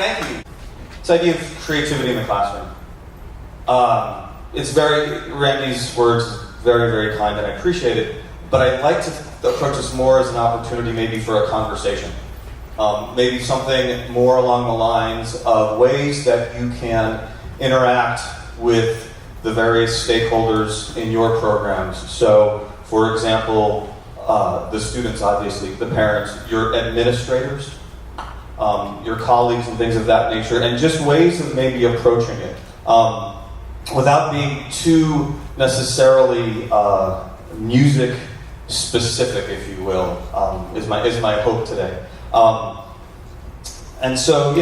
Thank you. This idea of creativity in the classroom. Randy's words, very, very kind, and I appreciate it, but I'd like to approach this more as an opportunity maybe for a conversation. Maybe something more along the lines of ways that you can interact with the various stakeholders in your programs. So, for example, the students, obviously, the parents, your administrators, your colleagues and things of that nature, and just ways of maybe approaching it without being too necessarily music specific, if you will, is my hope today. And so,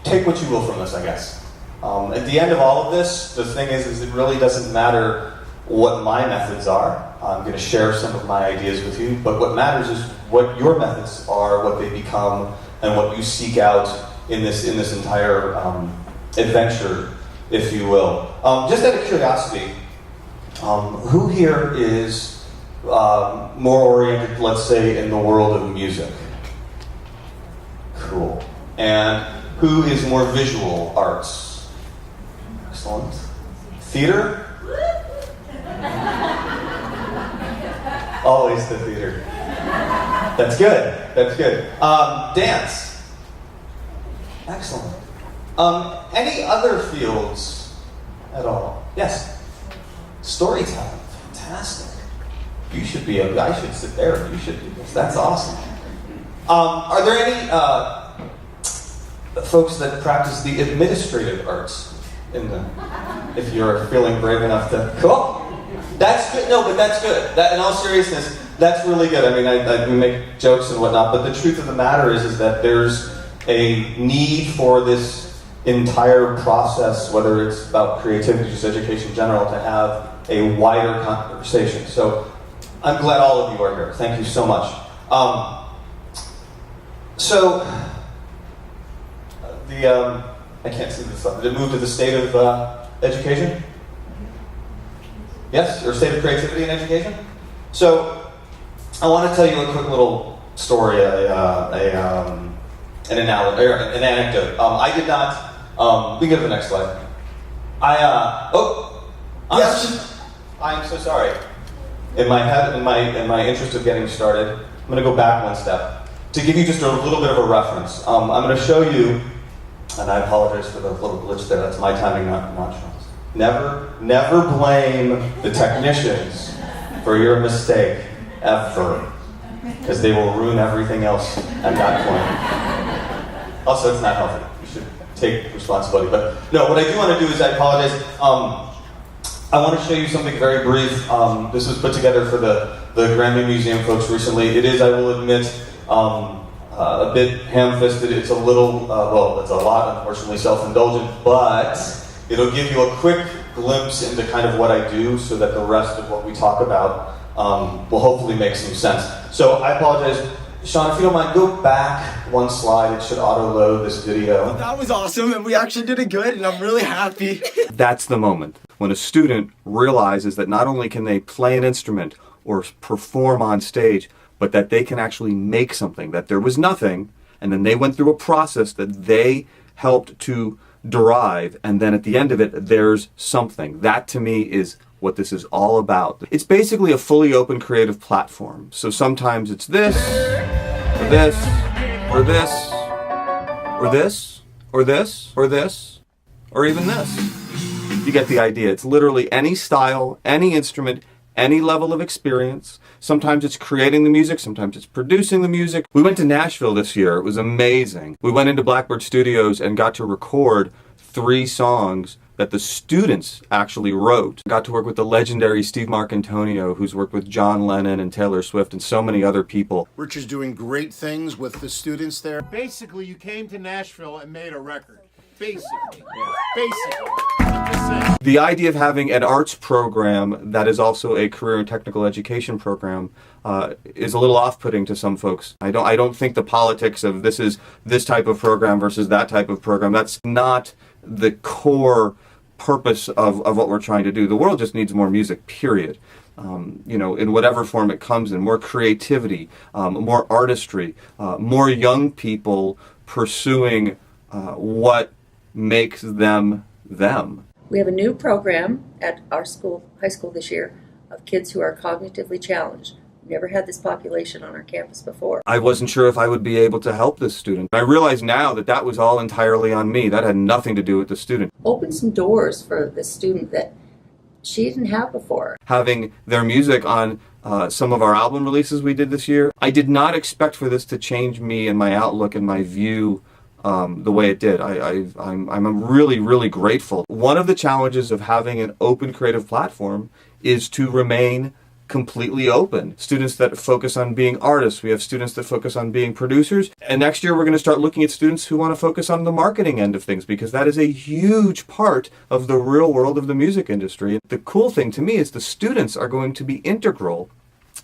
take what you will from this, I guess. At the end of all of this, the thing is it really doesn't matter what my methods are. I'm going to share some of my ideas with you, but what matters is what your methods are, what they become, and what you seek out in this entire adventure, if you will. Just out of curiosity, who here is more oriented, let's say, in the world of music? Cool. And who is more visual arts? Excellent. Theater? Always the theater. That's good. That's good. Dance. Excellent. Any other fields at all? Yes. Storytelling. Fantastic. You should be. I should sit there. You should do this. That's awesome. Are there any folks that practice the administrative arts? If you're feeling brave enough to. Cool. That's good. No, but that's good. In all seriousness, that's really good. I mean, we make jokes and whatnot, but the truth of the matter is that there's a need for this entire process, whether it's about creativity, just education in general, to have a wider conversation. So I'm glad all of you are here. Thank you so much. I can't see this up. Did it move to the state of education? Yes? Or state of creativity in education? So, I want to tell you a quick little story, an anecdote. I did not, we can go to the next slide. I'm so sorry. In my interest of getting started, I'm going to go back one step to give you just a little bit of a reference. I'm going to show you, and I apologize for the little glitch there. That's my timing, not Sean's. Never blame the technicians for your mistake, ever, because they will ruin everything else at that point. Also, it's not healthy. You should take responsibility. But no, what I do want to do is I apologize. I want to show you something very brief. This was put together for the Grammy Museum folks recently. It is, I will admit, a bit ham-fisted. It's a little, it's a lot, unfortunately, self-indulgent, but it'll give you a quick glimpse into kind of what I do so that the rest of what we talk about will hopefully make some sense. So I apologize. Sean, if you don't mind, go back one slide. It should auto-load this video. Well, that was awesome, and we actually did it good, and I'm really happy. That's the moment when a student realizes that not only can they play an instrument or perform on stage, but that they can actually make something, that there was nothing, and then they went through a process that they helped to derive, and then at the end of it, there's something. That, to me, is what this is all about. It's basically a fully open creative platform. So sometimes it's this, or this, or this, or this, or this, or this, or even this. You get the idea. It's literally any style, any instrument, any level of experience. Sometimes it's creating the music, sometimes it's producing the music. We went to Nashville this year. It was amazing. We went into Blackbird Studios and got to record 3 songs that the students actually wrote. Got to work with the legendary Steve Marcantonio, who's worked with John Lennon and Taylor Swift and so many other people. Rich is doing great things with the students there. Basically, you came to Nashville and made a record. Basically. Basically. I'm just saying. The idea of having an arts program that is also a career and technical education program is a little off-putting to some folks. I don't think the politics of this is this type of program versus that type of program. That's not the core purpose of what we're trying to do. The world just needs more music, period. In whatever form it comes in, more creativity, more artistry, more young people pursuing what makes them them. We have a new program at our school, high school this year, of kids who are cognitively challenged. We've never had this population on our campus before. I wasn't sure if I would be able to help this student. I realize now that that was all entirely on me. That had nothing to do with the student. Open some doors for this student that she didn't have before. Having their music on some of our album releases we did this year, I did not expect for this to change me and my outlook and my view the way it did. I'm really, really grateful. One of the challenges of having an open creative platform is to remain completely open. Students that focus on being artists, we have students that focus on being producers, and next year we're going to start looking at students who want to focus on the marketing end of things, because that is a huge part of the real world of the music industry. The cool thing to me is the students are going to be integral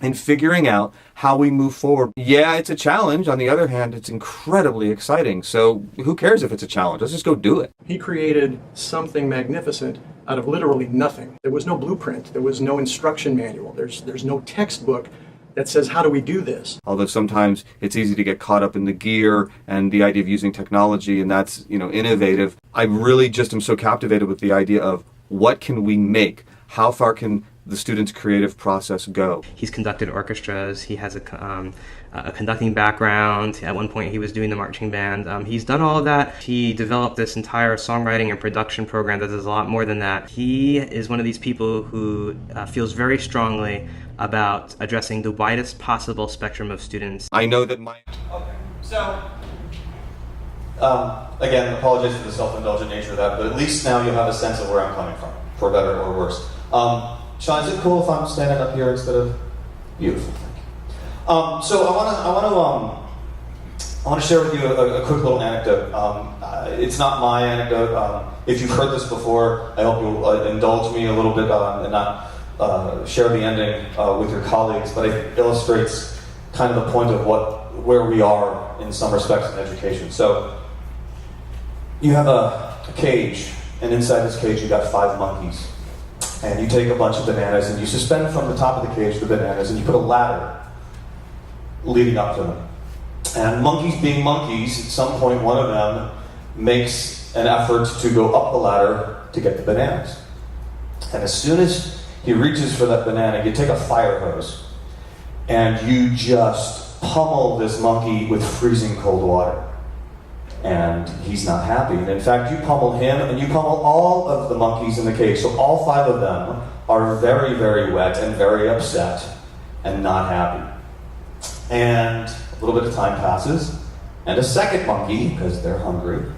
in figuring out how we move forward. Yeah, it's a challenge. On the other hand, it's incredibly exciting. So who cares if it's a challenge? Let's just go do it. He created something magnificent out of literally nothing. There was no blueprint. There was no instruction manual. There's no textbook that says, how do we do this? Although sometimes it's easy to get caught up in the gear and the idea of using technology, and that's, innovative. I really just am so captivated with the idea of what can we make? How far can the student's creative process go? He's conducted orchestras. He has a conducting background. At one point, he was doing the marching band. He's done all of that. He developed this entire songwriting and production program that does a lot more than that. He is one of these people who feels very strongly about addressing the widest possible spectrum of students. I know that Okay, so again, apologize for the self-indulgent nature of that, but at least now you'll have a sense of where I'm coming from, for better or worse. Sean, is it cool if I'm standing up here instead of beautiful? Thank you. So I want to share with you a quick little anecdote. It's not my anecdote. If you've heard this before, I hope you'll indulge me a little bit and not share the ending with your colleagues. But it illustrates kind of the point of where we are in some respects in education. So you have a cage, and inside this cage you got 5 monkeys. And you take a bunch of bananas and you suspend from the top of the cage the bananas and you put a ladder leading up to them. And monkeys being monkeys, at some point one of them makes an effort to go up the ladder to get the bananas. And as soon as he reaches for that banana, you take a fire hose and you just pummel this monkey with freezing cold water. And he's not happy. And in fact, you pummel him and you pummel all of the monkeys in the cage. So all 5 of them are very, very wet and very upset and not happy. And a little bit of time passes, and a second monkey, because they're hungry,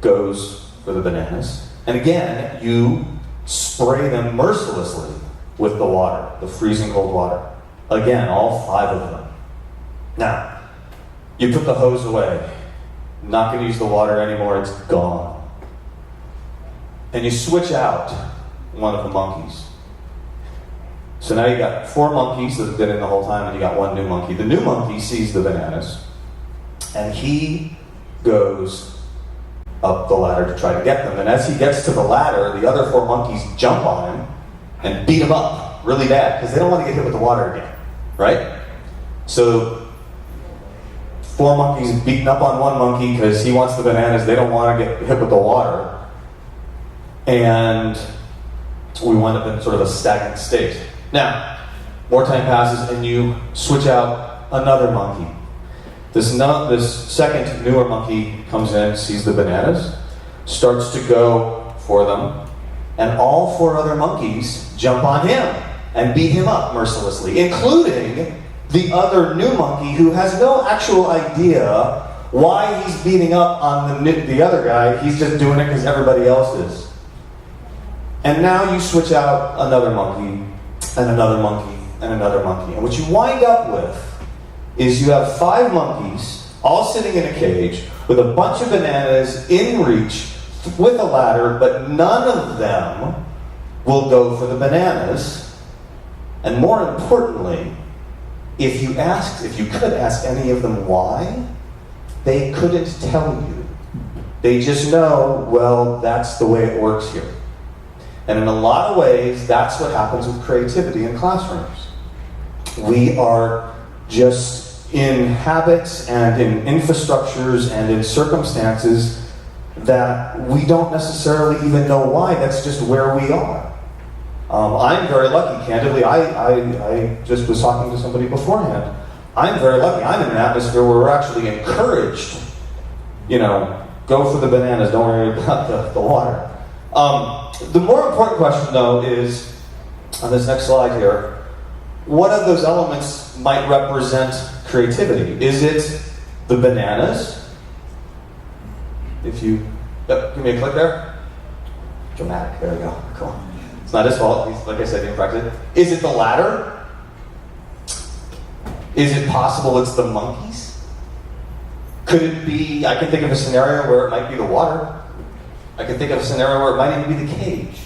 goes for the bananas. And again, you spray them mercilessly with the water, the freezing cold water. Again, all 5 of them. Now, you put the hose away. Not going to use the water anymore, it's gone. And you switch out one of the monkeys. So now you got 4 monkeys that have been in the whole time, and you got 1 new monkey. The new monkey sees the bananas, and he goes up the ladder to try to get them. And as he gets to the ladder, the other 4 monkeys jump on him and beat him up really bad, because they don't want to get hit with the water again, right? So 4 monkeys beating up on 1 monkey because he wants the bananas. They don't want to get hit with the water. And we wind up in sort of a stagnant state. Now, more time passes and you switch out another monkey. This second, newer monkey comes in, sees the bananas, starts to go for them, and all 4 other monkeys jump on him and beat him up mercilessly, including the other new monkey who has no actual idea why he's beating up on the other guy. He's just doing it because everybody else is. And now you switch out another monkey, and another monkey, and another monkey. And what you wind up with is you have 5 monkeys all sitting in a cage with a bunch of bananas in reach with a ladder, but none of them will go for the bananas. And more importantly, if you could ask any of them why, they couldn't tell you. They just know, well, that's the way it works here. And in a lot of ways, that's what happens with creativity in classrooms. We are just in habits and in infrastructures and in circumstances that we don't necessarily even know why. That's just where we are. I'm very lucky, candidly. I just was talking to somebody beforehand. I'm very lucky. I'm in an atmosphere where we're actually encouraged, go for the bananas, don't worry about the water. The more important question, though, is, on this next slide here, what of those elements might represent creativity? Is it the bananas? Give me a click there. Dramatic, there we go, cool. It's not his fault, like I said, he didn't practice it. Is it the ladder? Is it possible it's the monkeys? Could it be, I can think of a scenario where it might be the water. I can think of a scenario where it might even be the cage.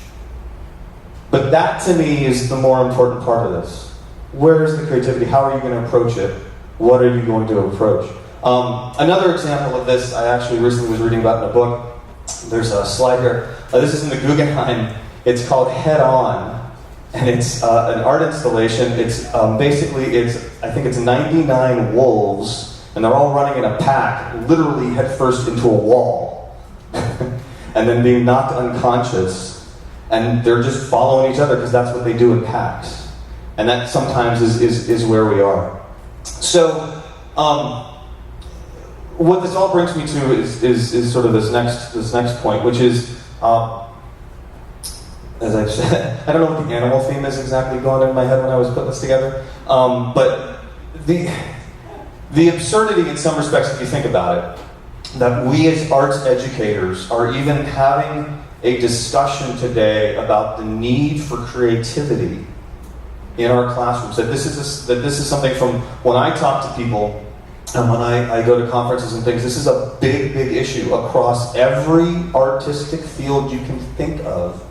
But that, to me, is the more important part of this. Where is the creativity? How are you going to approach it? What are you going to approach? Another example of this I actually recently was reading about in a book. There's a slide here. This is in the Guggenheim. It's called Head On, and it's an art installation. It's I think it's 99 wolves, and they're all running in a pack, literally headfirst into a wall, and then being knocked unconscious, and they're just following each other because that's what they do in packs, and that sometimes is where we are. So, what this all brings me to is sort of this next point, which is, as I've said, I don't know what the animal theme is exactly going in my head when I was putting this together, but the absurdity in some respects, if you think about it, that we as arts educators are even having a discussion today about the need for creativity in our classrooms. That this is something from when I talk to people and when I go to conferences and things, this is a big issue across every artistic field you can think of.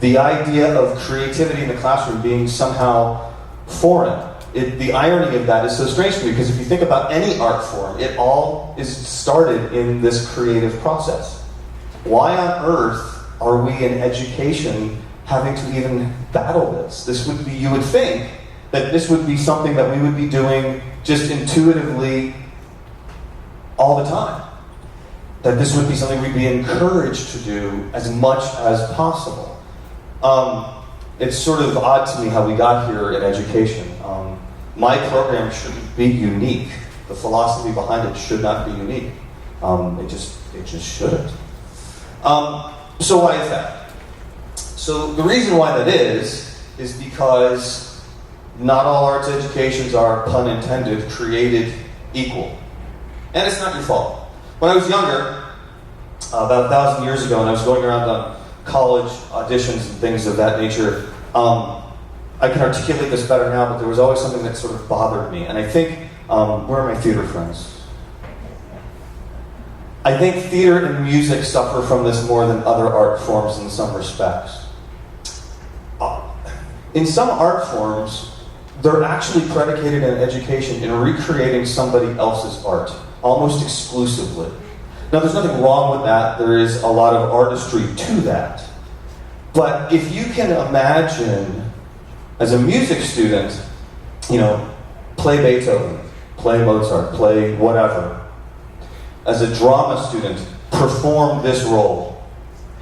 The idea of creativity in the classroom being somehow foreign. The irony of that is so strange to me, because if you think about any art form, it all is started in this creative process. Why on earth are we in education having to even battle this? You would think that this would be something that we would be doing just intuitively all the time. That this would be something we'd be encouraged to do as much as possible. It's sort of odd to me how we got here in education. My program shouldn't be unique. The philosophy behind it should not be unique. It just shouldn't. So why is that? So the reason why that is because not all arts educations are, pun intended, created equal. And it's not your fault. When I was younger, about 1,000 years ago, and I was going around on college auditions and things of that nature, I can articulate this better now, but there was always something that sort of bothered me. And I think, where are my theater friends? I think theater and music suffer from this more than other art forms in some respects. In some art forms, they're actually predicated in education in recreating somebody else's art, almost exclusively. Now, there's nothing wrong with that. There is a lot of artistry to that. But if you can imagine, as a music student, play Beethoven, play Mozart, play whatever. As a drama student, perform this role.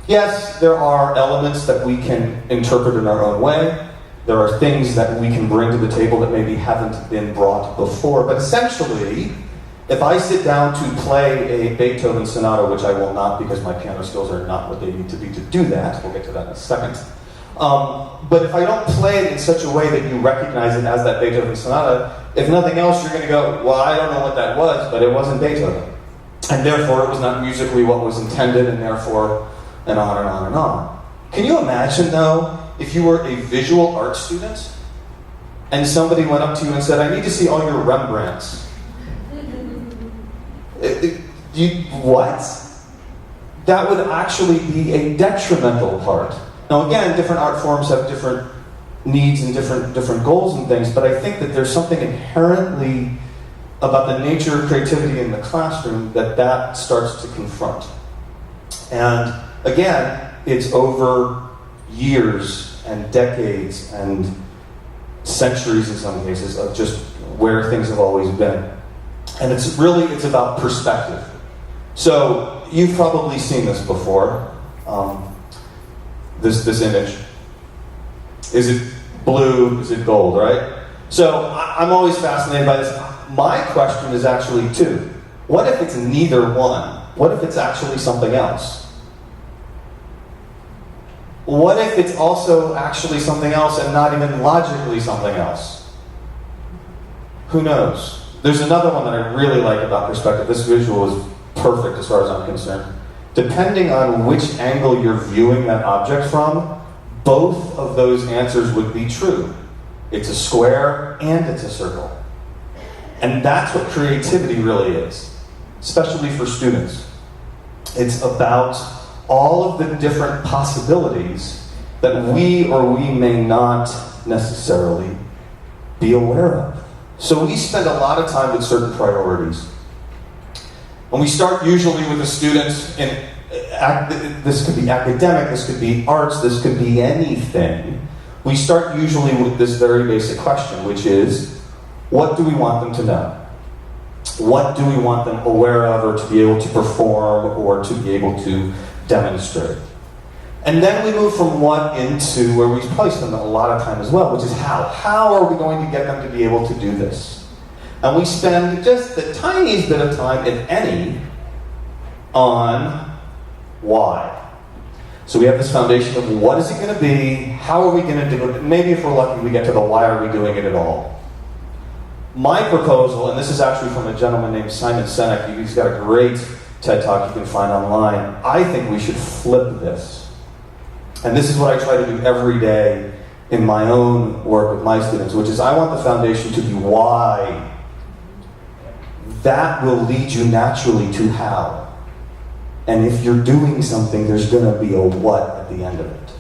Yes, there are elements that we can interpret in our own way. There are things that we can bring to the table that maybe haven't been brought before. But essentially, if I sit down to play a Beethoven sonata, which I will not because my piano skills are not what they need to be to do that, we'll get to that in a second. But if I don't play it in such a way that you recognize it as that Beethoven sonata, if nothing else, you're going to go, well, I don't know what that was, but it wasn't Beethoven. And therefore, it was not musically what was intended, and therefore, and on and on and on. Can you imagine, though, if you were a visual art student, and somebody went up to you and said, I need to see all your Rembrandts. What? That would actually be a detrimental part. Now again, different art forms have different needs and different goals and things, but I think that there's something inherently about the nature of creativity in the classroom that starts to confront. And again, it's over years and decades and centuries in some cases of just where things have always been. And it's about perspective. So you've probably seen this before, this image. Is it blue? Is it gold, right? So I'm always fascinated by this. My question is actually two. What if it's neither one? What if it's actually something else? What if it's also actually something else and not even logically something else? Who knows? There's another one that I really like about perspective. This visual is perfect as far as I'm concerned. Depending on which angle you're viewing that object from, both of those answers would be true. It's a square and it's a circle. And that's what creativity really is, especially for students. It's about all of the different possibilities that we or we may not necessarily be aware of. So we spend a lot of time with certain priorities. And we start usually with the students in this could be academic, this could be arts, this could be anything. We start usually with this very basic question, which is, what do we want them to know? What do we want them aware of or to be able to perform or to be able to demonstrate? And then we move from what into where we probably spend a lot of time as well, which is how. How are we going to get them to be able to do this? And we spend just the tiniest bit of time, if any, on why. So we have this foundation of what is it going to be, how are we going to do it, maybe if we're lucky we get to the why are we doing it at all. My proposal, and this is actually from a gentleman named Simon Sinek, he's got a great TED Talk you can find online. I think we should flip this. And this is what I try to do every day in my own work with my students, which is I want the foundation to be why. That will lead you naturally to how. And if you're doing something, there's going to be a what at the end of it.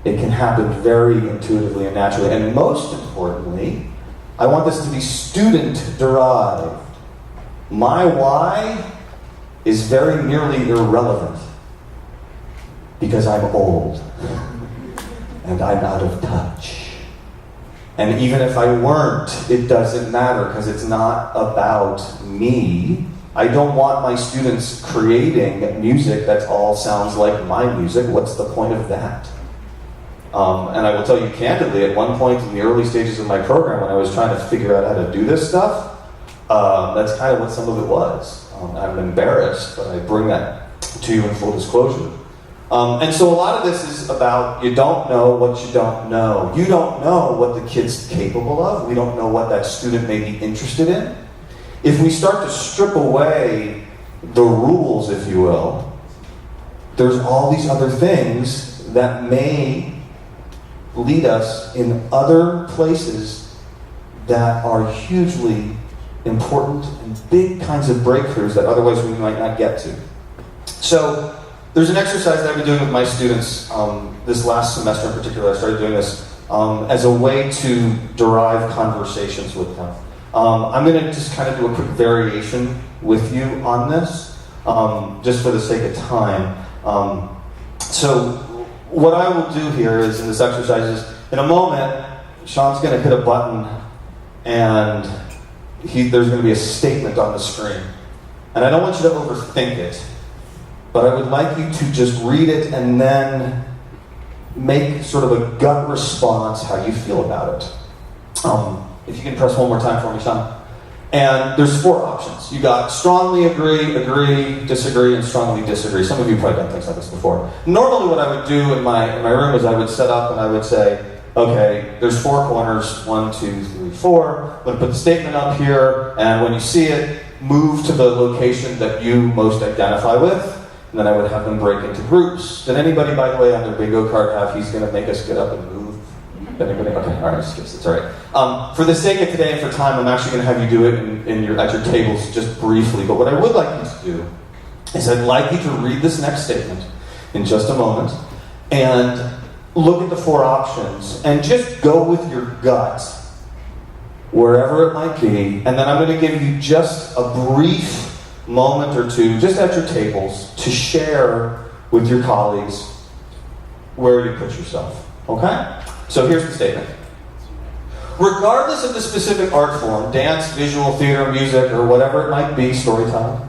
It can happen very intuitively and naturally. And most importantly, I want this to be student-derived. My why is very nearly irrelevant because I'm old and I'm out of touch. And even if I weren't, it doesn't matter because it's not about me. I don't want my students creating music that all sounds like my music. What's the point of that? And I will tell you candidly, at one point in the early stages of my program, when I was trying to figure out how to do this stuff, that's kind of what some of it was. I'm embarrassed, but I bring that to you in full disclosure. And so a lot of this is about you don't know what you don't know. You don't know what the kid's capable of. We don't know what that student may be interested in. If we start to strip away the rules, if you will, there's all these other things that may lead us in other places that are hugely important and big kinds of breakthroughs that otherwise we might not get to. So there's an exercise that I've been doing with my students this last semester in particular. I started doing this as a way to derive conversations with them. I'm going to just kind of do a quick variation with you on this, just for the sake of time. So what I will do here is, in this exercise, is in a moment, Sean's going to hit a button, and there's going to be a statement on the screen. And I don't want you to overthink it, but I would like you to just read it and then make sort of a gut response how you feel about it. If you can press one more time for me, Sean. And there's 4 options. You got strongly agree, agree, disagree, and strongly disagree. Some of you probably done things like this before. Normally what I would do in my room is I would set up and I would say, okay, there's 4 corners, 1, 2, 3, 4. I'm going to put the statement up here, and when you see it, move to the location that you most identify with, and then I would have them break into groups. Did anybody, by the way, on their bingo card have he's going to make us get up and move? Anybody? Okay, all right, it's all right. For the sake of today and for time, I'm actually going to have you do it at your tables just briefly. But what I would like you to do is I'd like you to read this next statement in just a moment and look at the 4 options and just go with your gut wherever it might be. And then I'm going to give you just a brief moment or two, just at your tables, to share with your colleagues where you put yourself. Okay? So here's the statement. regardless of the specific art form, dance, visual, theater, music, or whatever it might be, storytelling,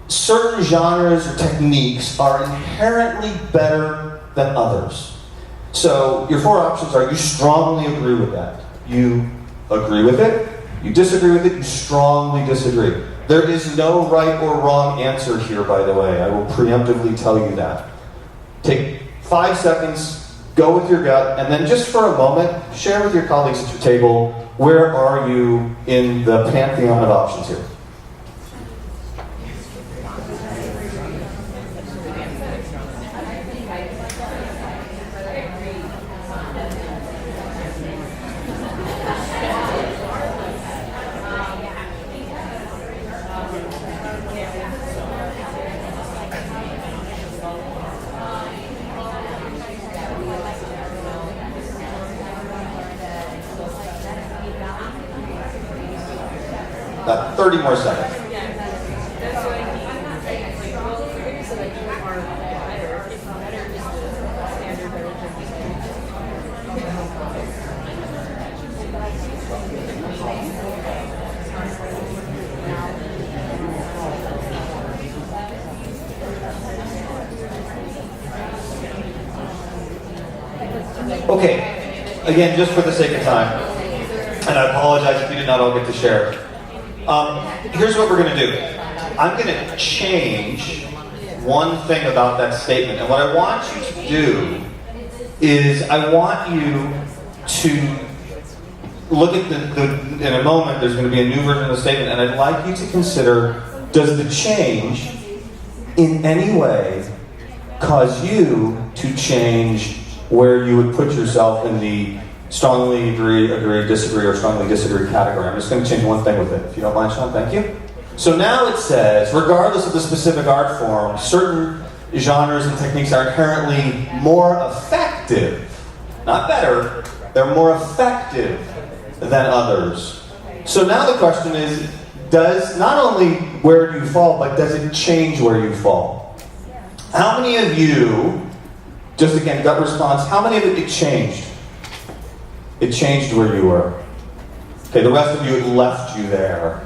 certain genres or techniques are inherently better than others. So your 4 options are: you strongly agree with that, you agree with it, you disagree with it, you strongly disagree. There is no right or wrong answer here, by the way. I will preemptively tell you that. Take 5 seconds, go with your gut, and then just for a moment, share with your colleagues at your table, where are you in the pantheon of options here? About 30 more seconds. Okay, again, just for the sake of time, and I apologize if you did not all get to share. Here's what we're going to do. I'm going to change one thing about that statement, and what I want you to do is I want you to look at in a moment there's going to be a new version of the statement, and I'd like you to consider, does the change in any way cause you to change where you would put yourself in the strongly agree, disagree, or strongly disagree category? I'm just going to change one thing with it, if you don't mind, Sean, thank you. So now it says, regardless of the specific art form, certain genres and techniques are inherently more effective, not better, they're more effective than others. So now the question is, does not only where do you fall, but does it change where you fall? How many of you, just again, gut response, how many of it changed? It changed where you were. Okay, the rest of you, it left you there.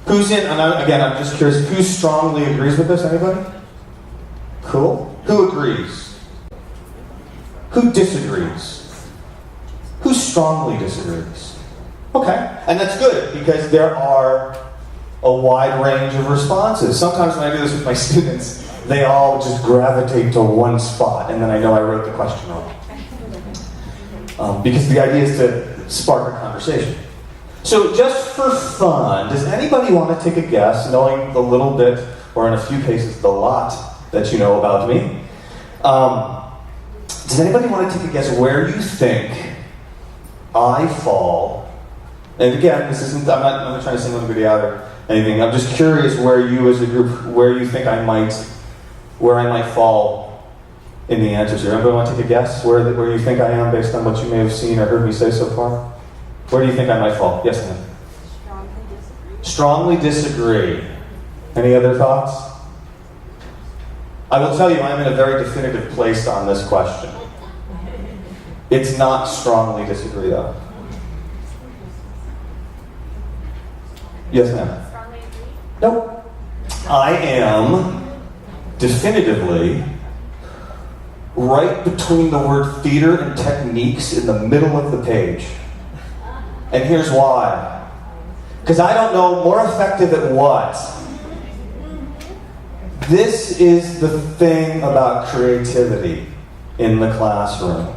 Who's in, and again, I'm just curious, who strongly agrees with this? Anybody? Cool. Who agrees? Who disagrees? Who strongly disagrees? Okay, and that's good, because there are a wide range of responses. Sometimes when I do this with my students, they all just gravitate to one spot, and then I know I wrote the question wrong. Because the idea is to spark a conversation. So just for fun, does anybody want to take a guess, knowing the little bit, or in a few cases, the lot that you know about me? Does anybody want to take a guess where you think I fall? And again, this isn't, I'm not trying to single anybody out or anything. I'm just curious where you as a group, where you think where I might fall in the answers here. Anybody want to take a guess where you think I am based on what you may have seen or heard me say so far? Where do you think I might fall? Yes, ma'am? Strongly disagree. Any other thoughts? I will tell you, I'm in a very definitive place on this question. It's not strongly disagree, though. Yes, ma'am? Strongly agree? Nope. I am definitively right between the word theater and techniques in the middle of the page. And here's why. Because I don't know, more effective at what? This is the thing about creativity in the classroom.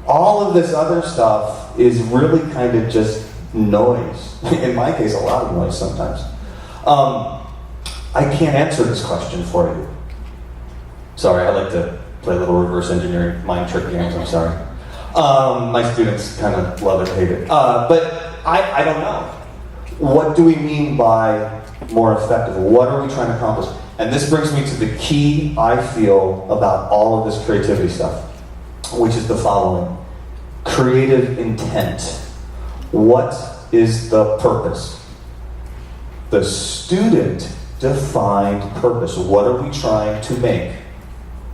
All of this other stuff is really kind of just noise. In my case, a lot of noise sometimes. I can't answer this question for you. Sorry, I like to play a little reverse engineering mind trick games, I'm sorry. My students kind of love it, hate it. But I don't know. What do we mean by more effective? What are we trying to accomplish? And this brings me to the key, I feel, about all of this creativity stuff, which is the following. Creative intent. What is the purpose? The student defined purpose. What are we trying to make?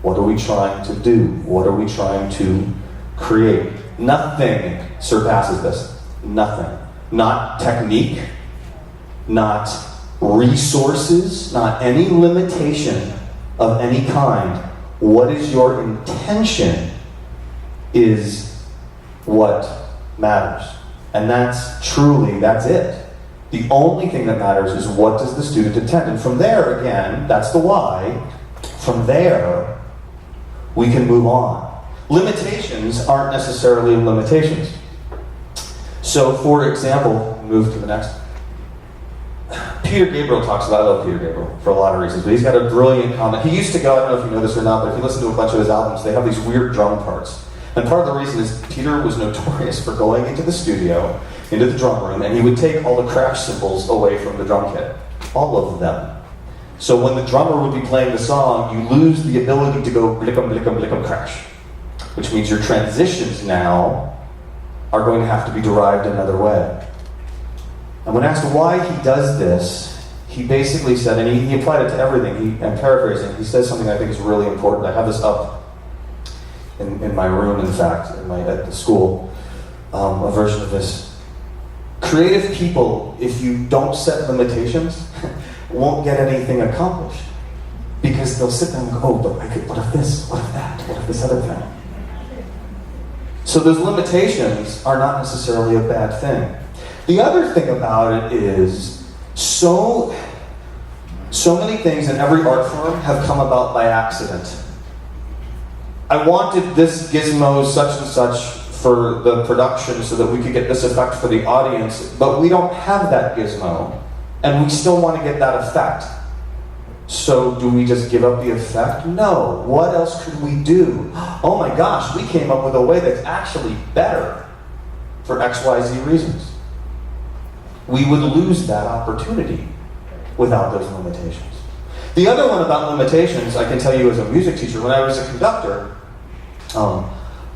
What are we trying to do? What are we trying to create? Nothing surpasses this. Nothing. Not technique, not resources, not any limitation of any kind. What is your intention is what matters. And that's it. The only thing that matters is what does the student attend. And from there, again, that's the why. From there, we can move on. Limitations aren't necessarily limitations. So, for example, move to the next. Peter Gabriel talks about, I love Peter Gabriel for a lot of reasons, but he's got a brilliant comment. He used to go, I don't know if you know this or not, but if you listen to a bunch of his albums, they have these weird drum parts. And part of the reason is Peter was notorious for going into the studio, into the drum room, and he would take all the crash cymbals away from the drum kit. All of them. So when the drummer would be playing the song, you lose the ability to go blickum, blickum, blickum, crash. Which means your transitions now are going to have to be derived another way. And when asked why he does this, he basically said, and he applied it to everything, I'm paraphrasing, he says something I think is really important. I have this up in my room, in fact, at the school, a version of this. Creative people, if you don't set limitations, won't get anything accomplished. Because they'll sit there and go, oh, but what if this, what if that, what if this other thing? So those limitations are not necessarily a bad thing. The other thing about it is, so many things in every art form have come about by accident. I wanted this gizmo such and such for the production so that we could get this effect for the audience, but we don't have that gizmo, and we still want to get that effect. So do we just give up the effect? No. What else could we do? Oh my gosh, we came up with a way that's actually better for XYZ reasons. We would lose that opportunity without those limitations. The other one about limitations, I can tell you as a music teacher, when I was a conductor,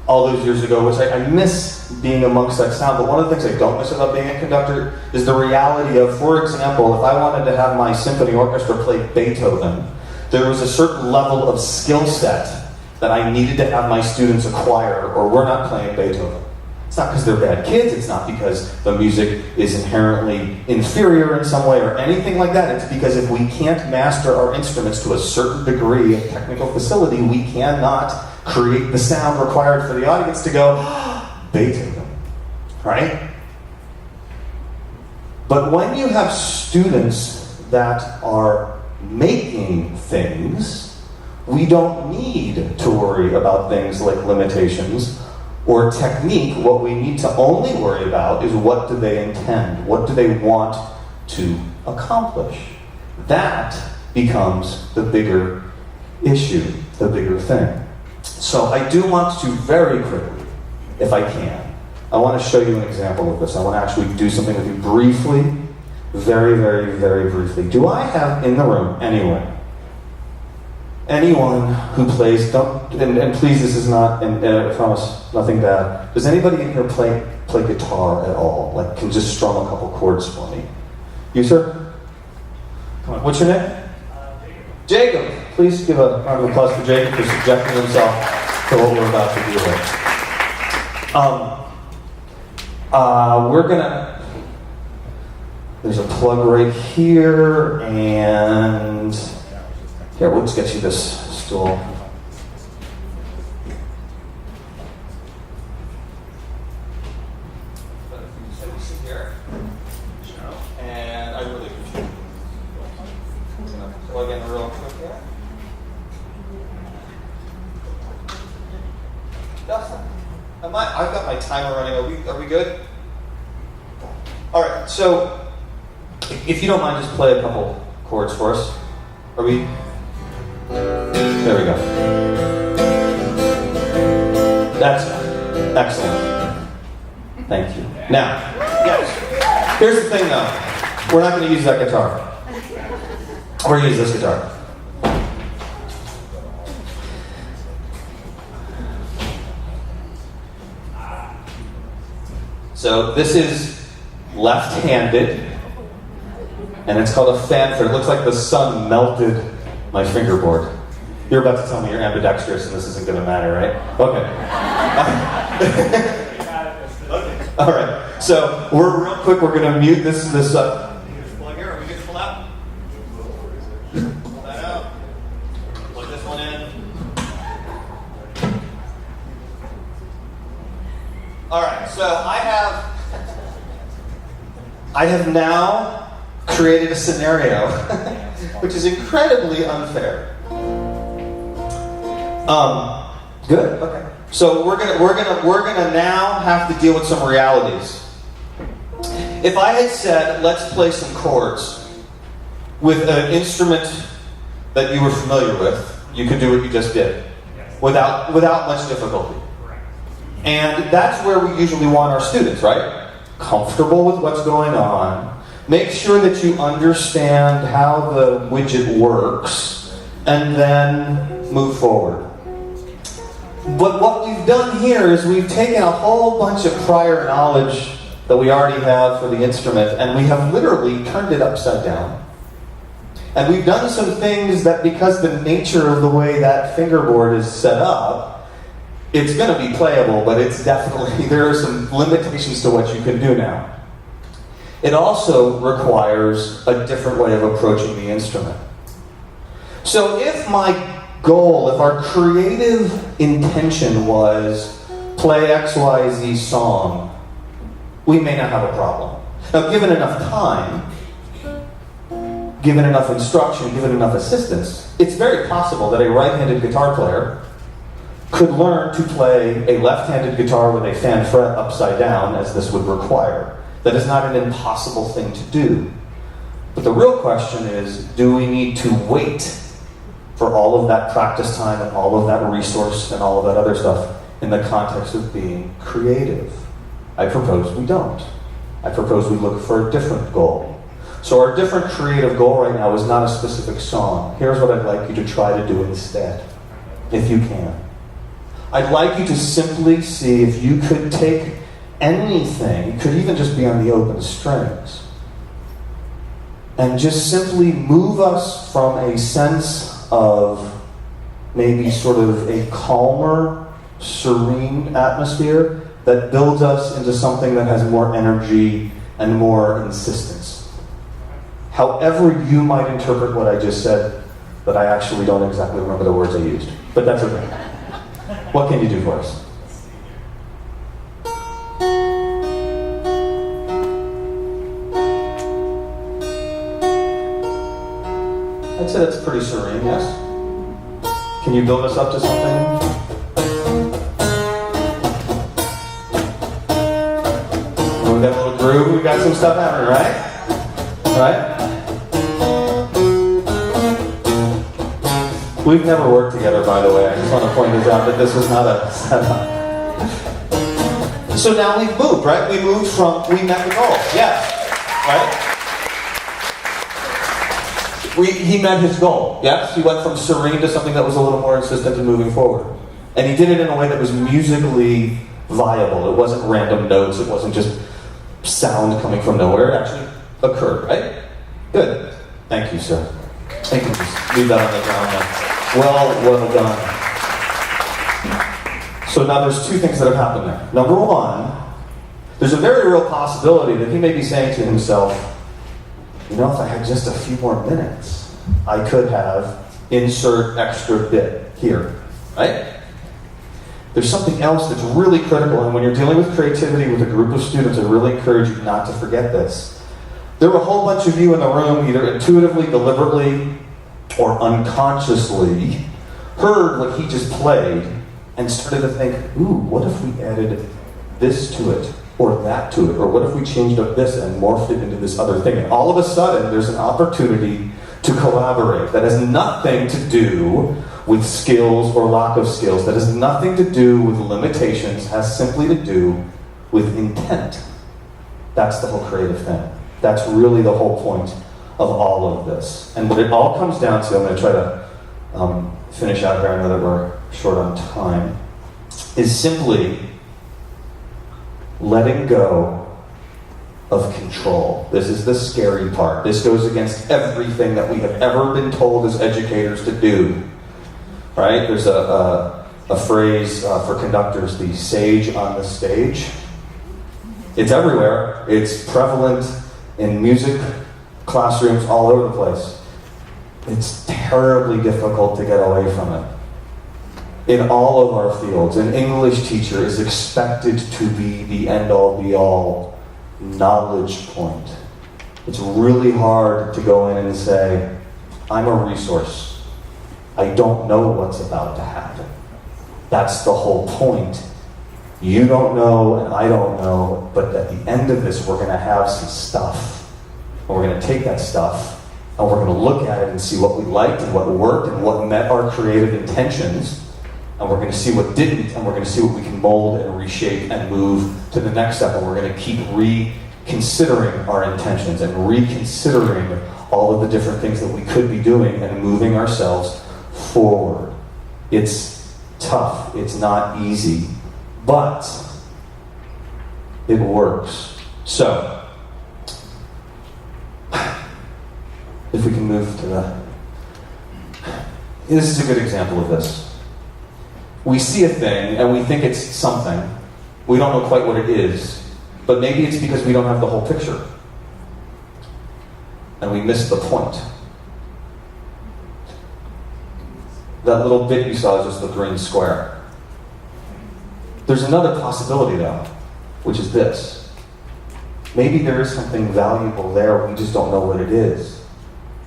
all those years ago, which I miss being amongst that sound, but one of the things I don't miss about being a conductor is the reality of, for example, if I wanted to have my symphony orchestra play Beethoven, there was a certain level of skill set that I needed to have my students acquire, or we're not playing Beethoven. It's not because they're bad kids, it's not because the music is inherently inferior in some way or anything like that. It's because if we can't master our instruments to a certain degree of technical facility, we cannot create the sound required for the audience to go, Beethoven, right? But when you have students that are making things, we don't need to worry about things like limitations or technique. What we need to only worry about is what do they intend? What do they want to accomplish? That becomes the bigger issue, the bigger thing. So I do want to very quickly, if I can, I want to show you an example of this. I want to actually do something with you briefly, very, very, very briefly. Do I have in the room anyone who plays, and please, this is not, and I promise, nothing bad. Does anybody in here play guitar at all? Like, can just strum a couple chords for me? You, sir? Come on, what's your name? Jacob. Please give a round of applause for Jacob for subjecting himself to what we're about to deal with. We're gonna, there's a plug right here, and here, we'll just get you this stool. And I really appreciate it. Plug in real quick here. Dustin, I've got my timer running. Are we good? All right. So, if you don't mind, just play a couple chords for us. Are we? There we go. That's excellent. Thank you. Now, yes. Here's the thing, though. We're not going to use that guitar. We're going to use this guitar. So this is left-handed, and it's called a fanfare. It looks like the sun melted my fingerboard. You're about to tell me you're ambidextrous and this isn't going to matter, right? Okay. All right, so we're real quick. We're going to mute this plug here. Are we good to pull out? Pull that out. Plug this one in. All right, so I have now created a scenario which is incredibly unfair. Good. Okay. So we're gonna now have to deal with some realities. If I had said, let's play some chords with an instrument that you were familiar with, you could do what you just did without much difficulty. And that's where we usually want our students, right? Comfortable with what's going on. Make sure that you understand how the widget works, and then move forward. But what we've done here is we've taken a whole bunch of prior knowledge that we already have for the instrument, and we have literally turned it upside down. And we've done some things that, because the nature of the way that fingerboard is set up, it's going to be playable, but it's definitely, there are some limitations to what you can do now. It also requires a different way of approaching the instrument. So if my goal, if our creative intention was play XYZ song, we may not have a problem. Now, given enough time, given enough instruction, given enough assistance, it's very possible that a right-handed guitar player could learn to play a left-handed guitar with a fan fret upside down, as this would require. That is not an impossible thing to do. But the real question is, do we need to wait for all of that practice time and all of that resource and all of that other stuff in the context of being creative? I propose we don't. I propose we look for a different goal. So our different creative goal right now is not a specific song. Here's what I'd like you to try to do instead, if you can. I'd like you to simply see if you could take anything, it could even just be on the open strings, and just simply move us from a sense of maybe sort of a calmer, serene atmosphere that builds us into something that has more energy and more insistence. However you might interpret what I just said, but I actually don't exactly remember the words I used. But that's okay. What can you do for us? I'd say that's pretty serene, yes? Can you build us up to something? We've got a little groove, we've got some stuff happening, right? Right? We've never worked together, by the way. I just want to point this out, that this was not a setup. So now we've moved, right? We moved from, we met the goal, yes, right? He met his goal, yes? He went from serene to something that was a little more insistent and moving forward. And he did it in a way that was musically viable. It wasn't random notes, it wasn't just sound coming from nowhere. It actually occurred, right? Good. Thank you, sir. Thank you. Just leave that on the ground now. Well done. So now there's two things that have happened there. Number one, there's a very real possibility that he may be saying to himself, you know, if I had just a few more minutes, I could have insert extra bit here, right? There's something else that's really critical, and when you're dealing with creativity with a group of students, I really encourage you not to forget this. There were a whole bunch of you in the room, either intuitively, deliberately, or unconsciously, heard what he just played and started to think, ooh, what if we added this to it, or that to it, or what if we changed up this and morphed it into this other thing? And all of a sudden, there's an opportunity to collaborate that has nothing to do with skills or lack of skills, that has nothing to do with limitations, has simply to do with intent. That's the whole creative thing. That's really the whole point of all of this. And what it all comes down to, I'm going to try to finish out here, I know that we're short on time, is simply letting go of control. This is the scary part. This goes against everything that we have ever been told as educators to do. Right? There's a phrase for conductors, the sage on the stage. It's everywhere. It's prevalent in music classrooms all over the place. It's terribly difficult to get away from it. In all of our fields, an English teacher is expected to be the end-all, be-all knowledge point. It's really hard to go in and say, I'm a resource. I don't know what's about to happen. That's the whole point. You don't know and I don't know, but at the end of this we're going to have some stuff. And we're going to take that stuff and we're going to look at it and see what we liked and what worked and what met our creative intentions. And we're going to see what didn't, and we're going to see what we can mold and reshape and move to the next step. And we're going to keep reconsidering our intentions and reconsidering all of the different things that we could be doing and moving ourselves forward. It's tough. It's not easy. But it works. So, if we can move to this is a good example of this. We see a thing and we think it's something. We don't know quite what it is, but maybe it's because we don't have the whole picture. And we miss the point. That little bit you saw is just the green square. There's another possibility though, which is this. Maybe there is something valuable there, we just don't know what it is.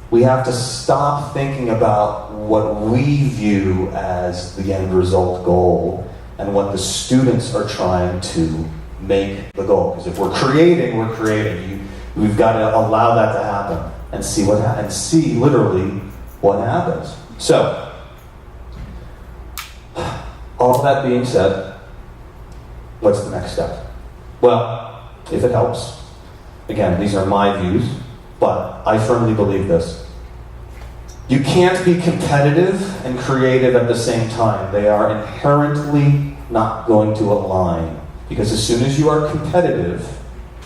We have to stop thinking about what we view as the end result goal and what the students are trying to make the goal. Because if we're creating, we're creating. We've got to allow that to happen and see what and see literally what happens. So, all that being said, what's the next step? Well, if it helps, again, these are my views, but I firmly believe this. You can't be competitive and creative at the same time. They are inherently not going to align. Because as soon as you are competitive,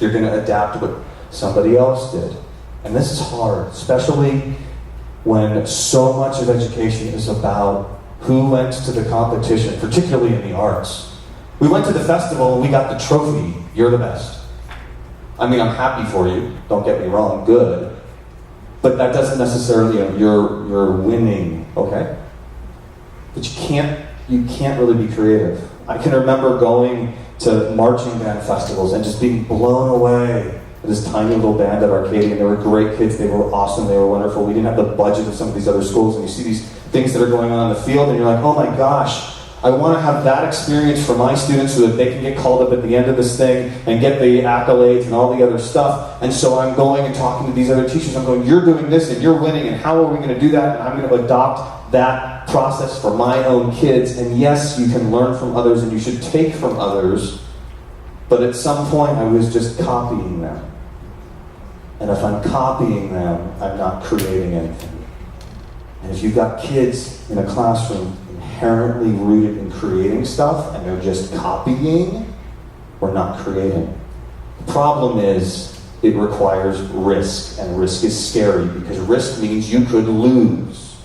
you're going to adapt what somebody else did. And this is hard, especially when so much of education is about who went to the competition, particularly in the arts. We went to the festival and we got the trophy. You're the best. I mean, I'm happy for you. Don't get me wrong. Good. But that doesn't necessarily, you're winning, okay? But you can't really be creative. I can remember going to marching band festivals and just being blown away by this tiny little band at Arcadia. And they were great kids. They were awesome. They were wonderful. We didn't have the budget of some of these other schools. And you see these things that are going on in the field, and you're like, oh my gosh, I want to have that experience for my students so that they can get called up at the end of this thing and get the accolades and all the other stuff. And so I'm going and talking to these other teachers. I'm going, you're doing this and you're winning, and how are we going to do that? And I'm going to adopt that process for my own kids. And yes, you can learn from others and you should take from others. But at some point, I was just copying them. And if I'm copying them, I'm not creating anything. And if you've got kids in a classroom inherently rooted in creating stuff and they're just copying, we're not creating. The problem is it requires risk, and risk is scary because risk means you could lose.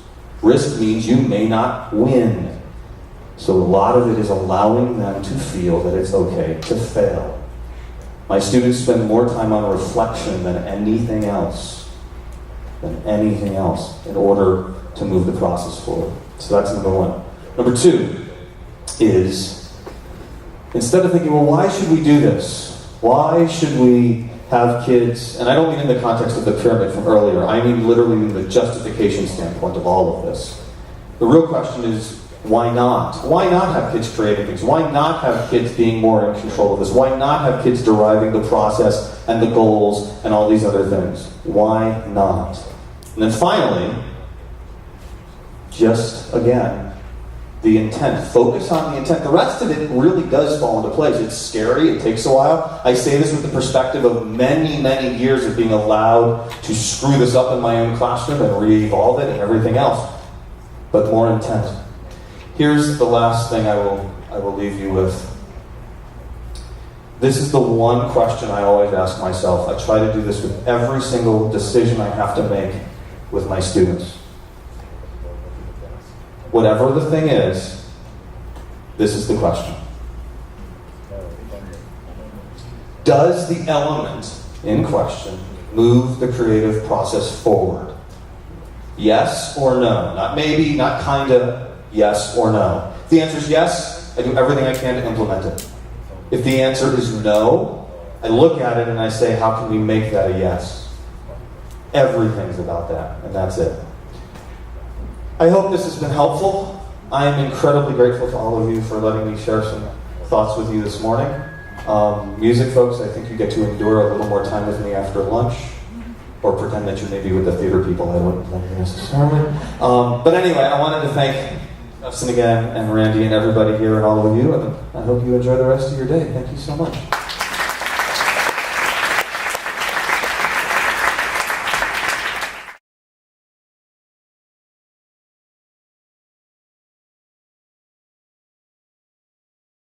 Risk means you may not win. So a lot of it is allowing them to feel that it's okay to fail. My students spend more time on reflection than anything else in order to move the process forward. So that's number one. Number two is, instead of thinking, well, why should we do this? Why should we have kids? And I don't mean in the context of the pyramid from earlier. I mean literally in the justification standpoint of all of this. The real question is, why not? Why not have kids creating things? Why not have kids being more in control of this? Why not have kids deriving the process and the goals and all these other things? Why not? And then finally, just again, the intent. Focus on the intent. The rest of it really does fall into place. It's scary. It takes a while. I say this with the perspective of many, many years of being allowed to screw this up in my own classroom and re-evolve it and everything else. But more intent. Here's the last thing I will leave you with. This is the one question I always ask myself. I try to do this with every single decision I have to make with my students. Whatever the thing is, this is the question. Does the element in question move the creative process forward? Yes or no? Not maybe, not kinda, yes or no. If the answer is yes, I do everything I can to implement it. If the answer is no, I look at it and I say, how can we make that a yes? Everything's about that, and that's it. I hope this has been helpful. I am incredibly grateful to all of you for letting me share some thoughts with you this morning. Music folks, I think you get to endure a little more time with me after lunch, or pretend that you may be with the theater people. I wouldn't think necessarily. But anyway, I wanted to thank Justin again, and Randy, and everybody here, and all of you, and I hope you enjoy the rest of your day. Thank you so much.